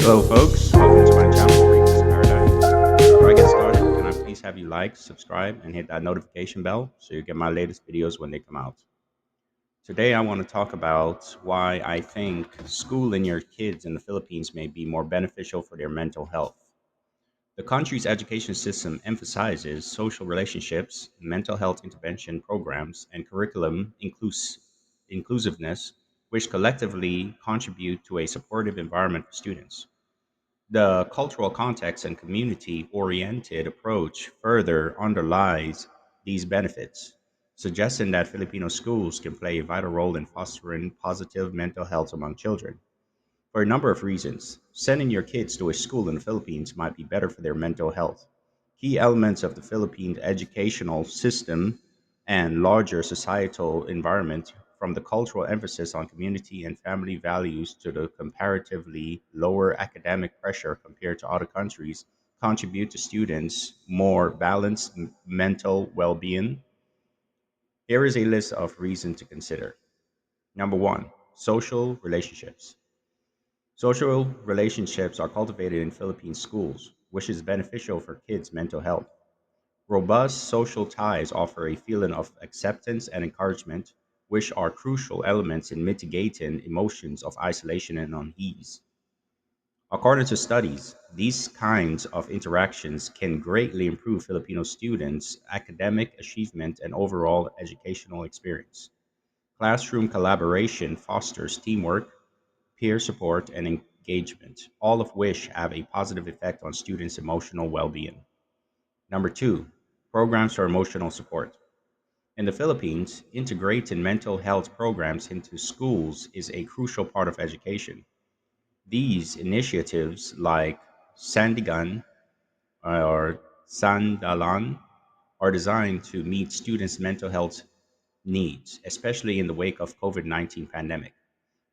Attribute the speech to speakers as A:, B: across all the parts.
A: Hello, folks. Welcome to my channel, Rico's Paradigm. Before I get started, can I please have you like, subscribe, and hit that notification bell so you get my latest videos when they come out? Today, I want to talk about why I think schooling your kids in the Philippines may be more beneficial for their mental health. The country's education system emphasizes social relationships, mental health intervention programs, and inclusiveness, which collectively contribute to a supportive environment for students. The cultural context and community oriented approach further underlies these benefits, suggesting that Filipino schools can play a vital role in fostering positive mental health among children. For a number of reasons, sending your kids to a school in the Philippines might be better for their mental health. Key elements of the Philippine educational system and larger societal environment, from the cultural emphasis on community and family values to the comparatively lower academic pressure compared to other countries, contribute to students' more balanced mental well being. Here is a list of reasons to consider. Number one, social relationships. Social relationships are cultivated in Philippine schools, which is beneficial for kids' mental health. Robust social ties offer a feeling of acceptance and encouragement, which are crucial elements in mitigating emotions of isolation and unease. According to studies, these kinds of interactions can greatly improve Filipino students' academic achievement and overall educational experience. Classroom collaboration fosters teamwork, peer support, and engagement, all of which have a positive effect on students' emotional well being. Number two, programs for emotional support. In the Philippines, integrating mental health programs into schools is a crucial part of education. These initiatives, like Sandigan or Sandalan, are designed to meet students' mental health needs, especially in the wake of COVID-19 pandemic.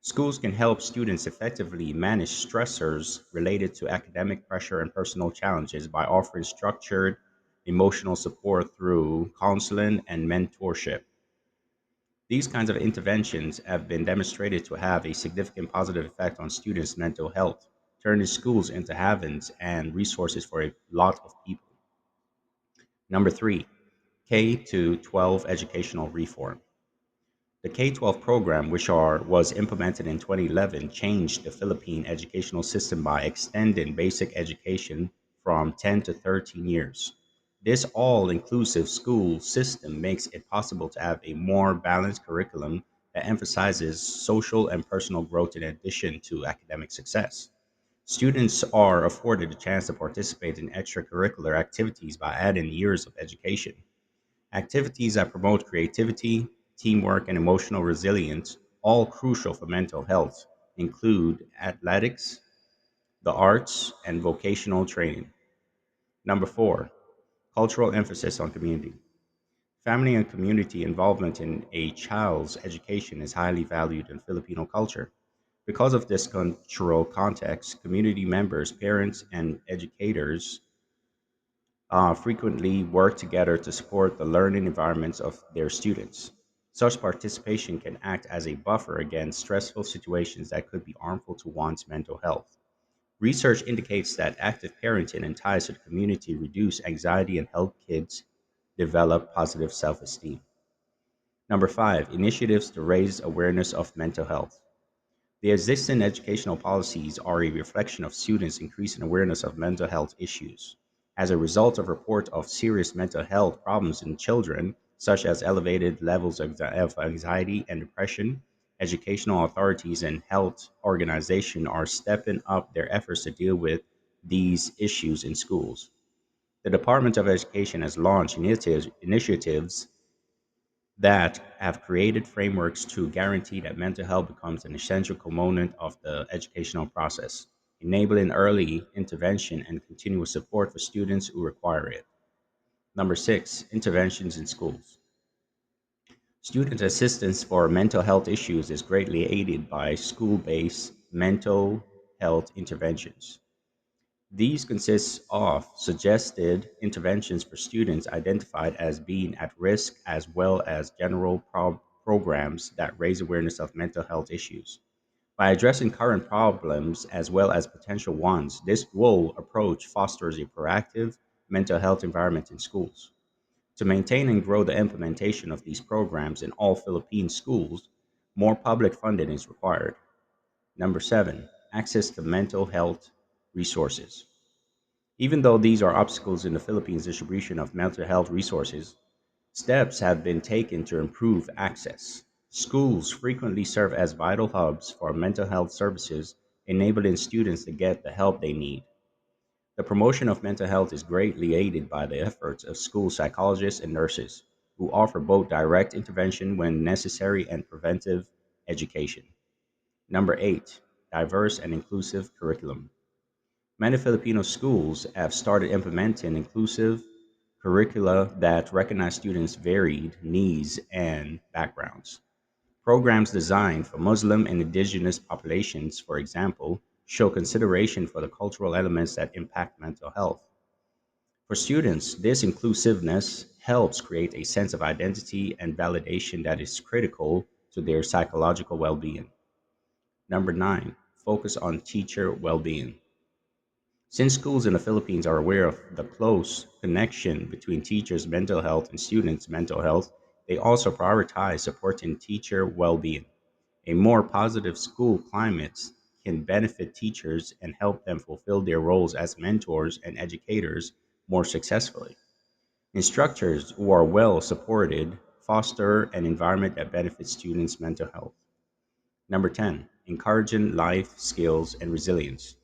A: Schools can help students effectively manage stressors related to academic pressure and personal challenges by offering structured emotional support through counseling and mentorship. These kinds of interventions have been demonstrated to have a significant positive effect on students' mental health, turning schools into havens and resources for a lot of people. Number three, K to 12 educational reform. The K-12 program, was implemented in 2011, changed the Philippine educational system by extending basic education from 10 to 13 years. This all-inclusive school system makes it possible to have a more balanced curriculum that emphasizes social and personal growth in addition to academic success. Students are afforded a chance to participate in extracurricular activities by adding years of education. Activities that promote creativity, teamwork, and emotional resilience, all crucial for mental health, include athletics, the arts, and vocational training. Number four, cultural emphasis on community. Family and community involvement in a child's education is highly valued in Filipino culture. Because of this cultural context, community members, parents, and educators frequently work together to support the learning environments of their students. Such participation can act as a buffer against stressful situations that could be harmful to one's mental health. Research indicates that active parenting and ties to the community reduce anxiety and help kids develop positive self esteem. Number five, initiatives to raise awareness of mental health. The existing educational policies are a reflection of students' increasing awareness of mental health issues. As a result of report of serious mental health problems in children, such as elevated levels of anxiety and depression, educational authorities and health organizations are stepping up their efforts to deal with these issues in schools. The Department of Education has launched initiatives that have created frameworks to guarantee that mental health becomes an essential component of the educational process, enabling early intervention and continuous support for students who require it. Number six, interventions in schools. Student assistance for mental health issues is greatly aided by school based mental health interventions. These consist of suggested interventions for students identified as being at risk, as well as general programs that raise awareness of mental health issues. By addressing current problems as well as potential ones, this dual approach fosters a proactive mental health environment in schools. To maintain and grow the implementation of these programs in all Philippine schools, more public funding is required. Number seven, access to mental health resources. Even though these are obstacles in the Philippines' distribution of mental health resources, steps have been taken to improve access. Schools frequently serve as vital hubs for mental health services, enabling students to get the help they need. The promotion of mental health is greatly aided by the efforts of school psychologists and nurses, who offer both direct intervention when necessary and preventive education. Number eight, diverse and inclusive curriculum. Many Filipino schools have started implementing inclusive curricula that recognize students' varied needs and backgrounds. Programs designed for Muslim and indigenous populations, for example, show consideration for the cultural elements that impact mental health. For students, this inclusiveness helps create a sense of identity and validation that is critical to their psychological well being. Number nine, focus on teacher well being. Since schools in the Philippines are aware of the close connection between teachers' mental health and students' mental health, they also prioritize supporting teacher well being. A more positive school climate can benefit teachers and help them fulfill their roles as mentors and educators more successfully. Instructors who are well supported foster an environment that benefits students' mental health. Number 10, encouraging life skills and resilience.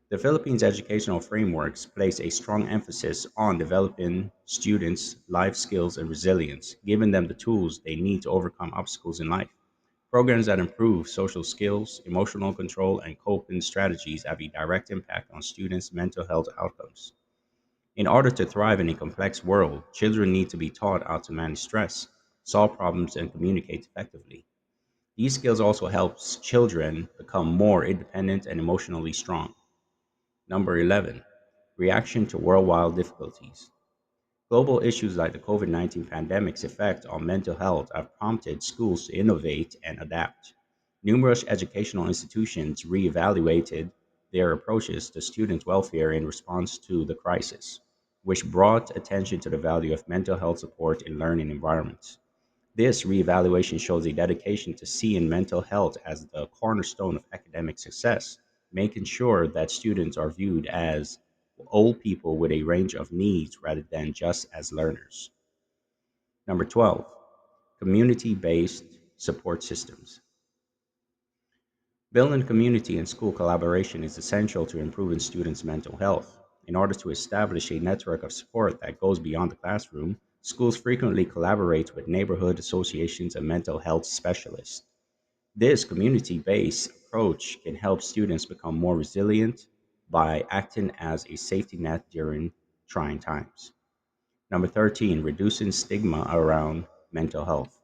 A: The Philippines' educational frameworks place a strong emphasis on developing students' life skills and resilience, giving them the tools they need to overcome obstacles in life. Programs that improve social skills, emotional control, and coping strategies have a direct impact on students' mental health outcomes. In order to thrive in a complex world, children need to be taught how to manage stress, solve problems, and communicate effectively. These skills also help children become more independent and emotionally strong. Number 11, reaction to worldwide difficulties. Global issues like the COVID 19 pandemic's effect on mental health have prompted schools to innovate and adapt. Numerous educational institutions reevaluated their approaches to student welfare in response to the crisis, which brought attention to the value of mental health support in learning environments. This reevaluation shows a dedication to seeing mental health as the cornerstone of academic success, making sure that students are viewed as whole people with a range of needs rather than just as learners. Number 12, community based support systems. Building community and school collaboration is essential to improving students' mental health. In order to establish a network of support that goes beyond the classroom, schools frequently collaborate with neighborhood associations and mental health specialists. This community based approach can help students become more resilient by acting as a safety net during trying times. Number 13, reducing stigma around mental health.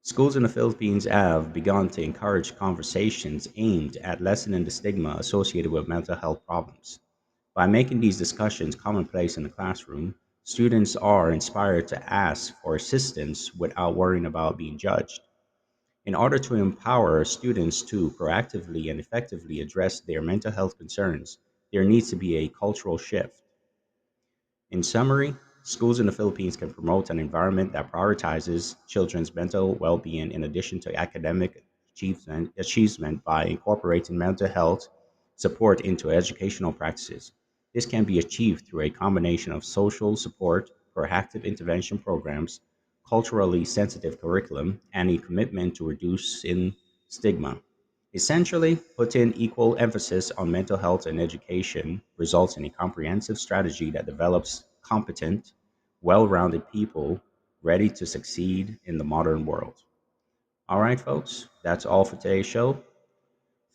A: Schools in the Philippines have begun to encourage conversations aimed at lessening the stigma associated with mental health problems. By making these discussions commonplace in the classroom, students are inspired to ask for assistance without worrying about being judged. In order to empower students to proactively and effectively address their mental health concerns, there needs to be a cultural shift. In summary, schools in the Philippines can promote an environment that prioritizes children's mental well being in addition to academic achievement by incorporating mental health support into educational practices. This can be achieved through a combination of social support, proactive intervention programs, culturally sensitive curriculum, and a commitment to reducing stigma. Essentially, putting equal emphasis on mental health and education results in a comprehensive strategy that develops competent, well rounded people ready to succeed in the modern world. All right, folks, that's all for today's show.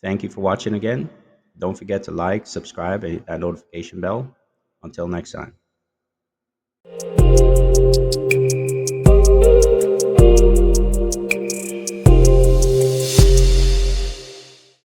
A: Thank you for watching again. Don't forget to like, subscribe, and hit that notification bell. Until next time.